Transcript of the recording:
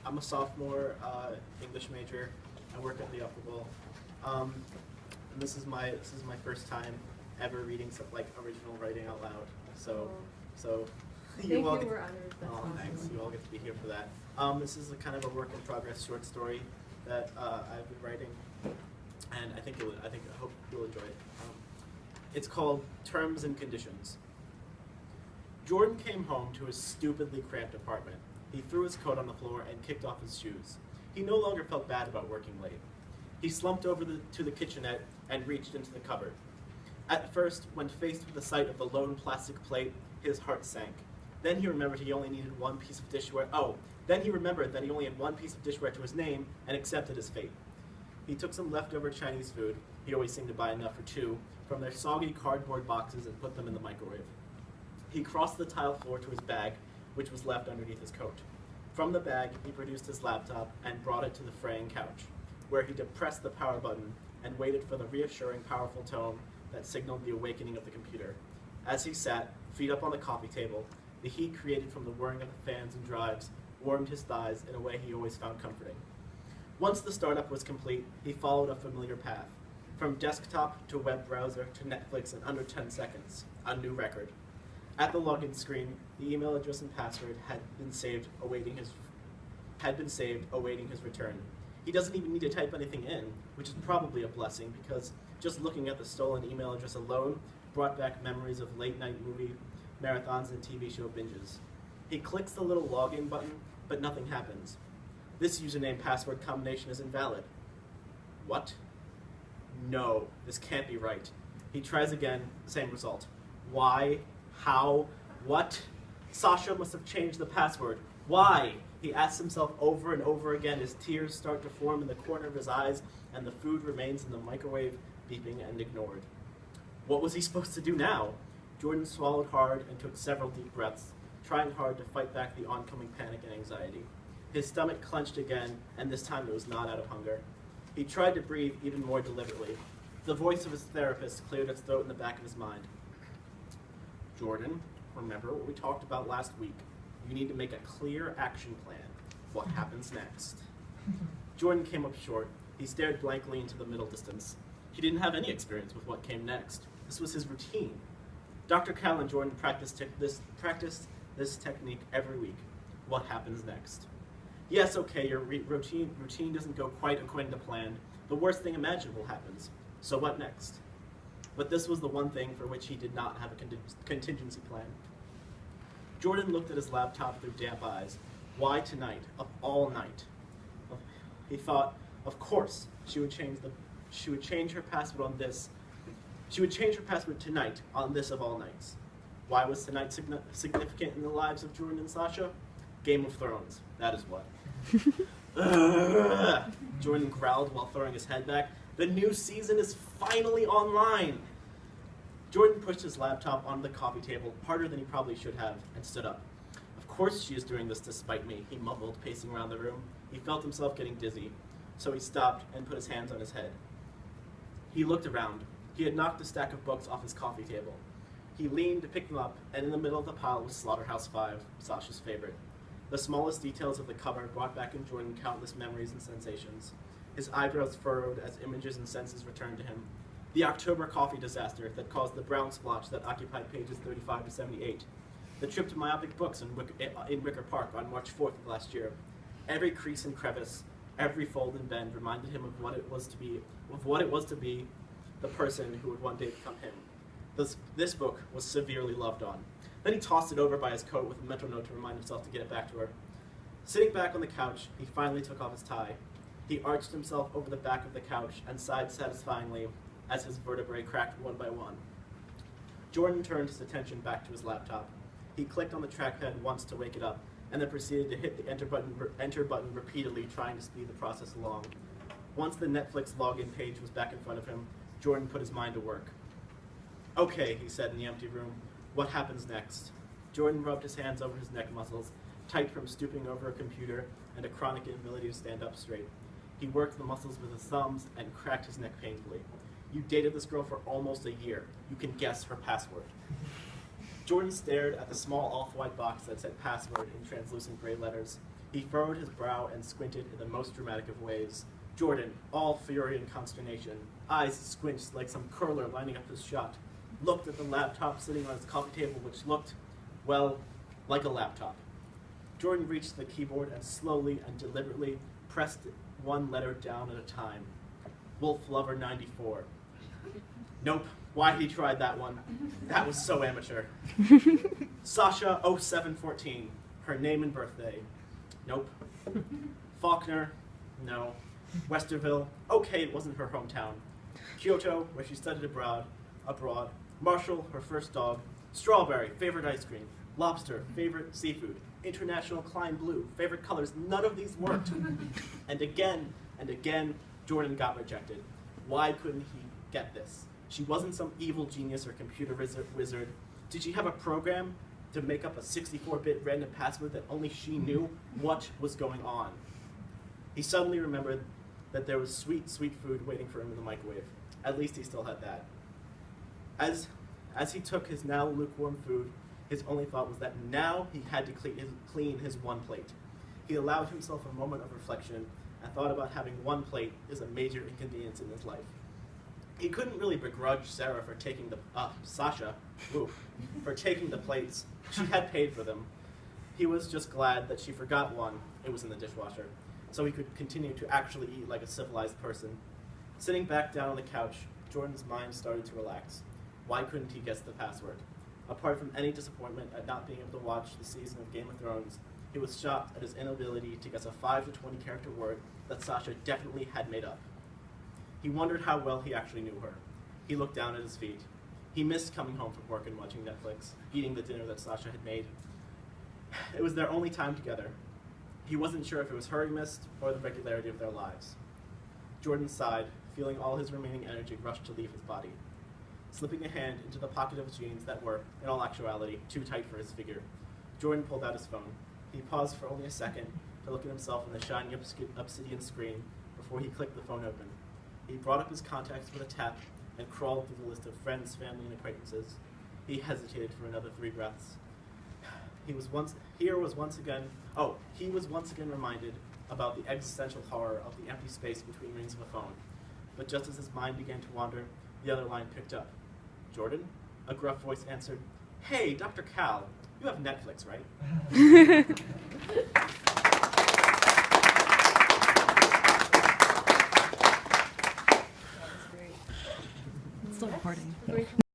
I'm a sophomore English major. I work at the UCWbL. And this is my first time ever reading some like original writing out loud. So you all We're honored. That's awesome. thanks. You all get to be here for that. This is a kind of a work in progress short story that I've been writing, and I hope you'll enjoy it. It's called Terms and Conditions. Jordan came home to his stupidly cramped apartment. He threw his coat on the floor and kicked off his shoes. He no longer felt bad about working late. He slumped over to the kitchenette and reached into the cupboard. At first, when faced with the sight of the lone plastic plate, his heart sank. Then he remembered he only needed one piece of dishware. Then he remembered that he only had one piece of dishware to his name and accepted his fate. He took some leftover Chinese food, he always seemed to buy enough for two, from their soggy cardboard boxes and put them in the microwave. He crossed the tile floor to his bag, which was left underneath his coat. From the bag, he produced his laptop and brought it to the fraying couch, where he depressed the power button and waited for the reassuring, powerful tone that signaled the awakening of the computer. As he sat, feet up on the coffee table, the heat created from the whirring of the fans and drives warmed his thighs in a way he always found comforting. Once the startup was complete, he followed a familiar path. From desktop to web browser to Netflix in under 10 seconds, a new record. At the login screen, the email address and password had been saved, awaiting his return. He doesn't even need to type anything in, which is probably a blessing because just looking at the stolen email address alone brought back memories of late-night movie marathons and TV show binges. He clicks the little login button, but nothing happens. This username-password combination is invalid. What? No, this can't be right. He tries again, same result. Why? How? What? Sasha must have changed the password. Why? He asks himself over and over again as tears start to form in the corner of his eyes and the food remains in the microwave, beeping and ignored. What was he supposed to do now? Jordan swallowed hard and took several deep breaths, trying hard to fight back the oncoming panic and anxiety. His stomach clenched again, and this time it was not out of hunger. He tried to breathe even more deliberately. The voice of his therapist cleared its throat in the back of his mind. Jordan, remember what we talked about last week. You need to make a clear action plan. What happens next? Jordan came up short. He stared blankly into the middle distance. He didn't have any experience with what came next. This was his routine. Dr. Cal and Jordan practiced this technique every week. What happens next? Yes, okay, your routine doesn't go quite according to plan. The worst thing imaginable happens. So what next? But this was the one thing for which he did not have a contingency plan. Jordan looked at his laptop through damp eyes. Why tonight, of all night? He thought, of course, she would change her password on this. She would change her password tonight on this of all nights. Why was tonight significant in the lives of Jordan and Sasha? Game of Thrones, that is what. Jordan growled while throwing his head back. The new season is finally online! Jordan pushed his laptop onto the coffee table, harder than he probably should have, and stood up. Of course she is doing this to spite me, he mumbled, pacing around the room. He felt himself getting dizzy, so he stopped and put his hands on his head. He looked around. He had knocked a stack of books off his coffee table. He leaned to pick them up, and in the middle of the pile was Slaughterhouse-Five, Sasha's favorite. The smallest details of the cover brought back in Jordan countless memories and sensations. His eyebrows furrowed as images and senses returned to him. The October coffee disaster that caused the brown splotch that occupied pages 35 to 78. The trip to Myopic Books in Wicker Park on March 4th of last year. Every crease and crevice, every fold and bend reminded him of what it was to be the person who would one day become him. This book was severely loved on. Then he tossed it over by his coat with a mental note to remind himself to get it back to her. Sitting back on the couch, he finally took off his tie. He arched himself over the back of the couch and sighed satisfyingly as his vertebrae cracked one by one. Jordan turned his attention back to his laptop. He clicked on the trackpad once to wake it up, and then proceeded to hit the enter button repeatedly, trying to speed the process along. Once the Netflix login page was back in front of him, Jordan put his mind to work. Okay, he said in the empty room. What happens next? Jordan rubbed his hands over his neck muscles, tight from stooping over a computer and a chronic inability to stand up straight. He worked the muscles with his thumbs and cracked his neck painfully. You dated this girl for almost a year. You can guess her password. Jordan stared at the small off-white box that said password in translucent gray letters. He furrowed his brow and squinted in the most dramatic of ways. Jordan, all fury and consternation, eyes squinched like some curler lining up his shot, looked at the laptop sitting on his coffee table, which looked, well, like a laptop. Jordan reached the keyboard and slowly and deliberately pressed one letter down at a time. Wolf Lover 94. Nope. Why he tried that one? That was so amateur. Sasha 0714. Her name and birthday. Nope. Faulkner. No. Westerville. Okay, it wasn't her hometown. Kyoto, where she studied abroad. Marshall, her first dog. Strawberry, favorite ice cream. Lobster, favorite seafood. International Klein Blue, favorite colors. None of these worked. And again, Jordan got rejected. Why couldn't he get this? She wasn't some evil genius or computer wizard. Did she have a program to make up a 64-bit random password that only she knew what was going on? He suddenly remembered that there was sweet, sweet food waiting for him in the microwave. At least he still had that. As he took his now lukewarm food, his only thought was that now he had to clean his one plate. He allowed himself a moment of reflection and thought about having one plate is a major inconvenience in his life. He couldn't really begrudge Sarah for taking for taking the plates. She had paid for them. He was just glad that she forgot one. It was in the dishwasher, so he could continue to actually eat like a civilized person. Sitting back down on the couch, Jordan's mind started to relax. Why couldn't he guess the password? Apart from any disappointment at not being able to watch the season of Game of Thrones, he was shocked at his inability to guess a 5 to 20 character word that Sasha definitely had made up. He wondered how well he actually knew her. He looked down at his feet. He missed coming home from work and watching Netflix, eating the dinner that Sasha had made. It was their only time together. He wasn't sure if it was her he missed or the regularity of their lives. Jordan sighed, feeling all his remaining energy rush to leave his body. Slipping a hand into the pocket of his jeans that were, in all actuality, too tight for his figure, Jordan pulled out his phone. He paused for only a second to look at himself in the shiny obsidian screen before he clicked the phone open. He brought up his contacts with a tap and crawled through the list of friends, family, and acquaintances. He hesitated for another 3 breaths. He was once again reminded about the existential horror of the empty space between rings of a phone. But just as his mind began to wander, the other line picked up. Jordan? A gruff voice answered, "Hey, Dr. Cal, you have Netflix, right?" Still recording.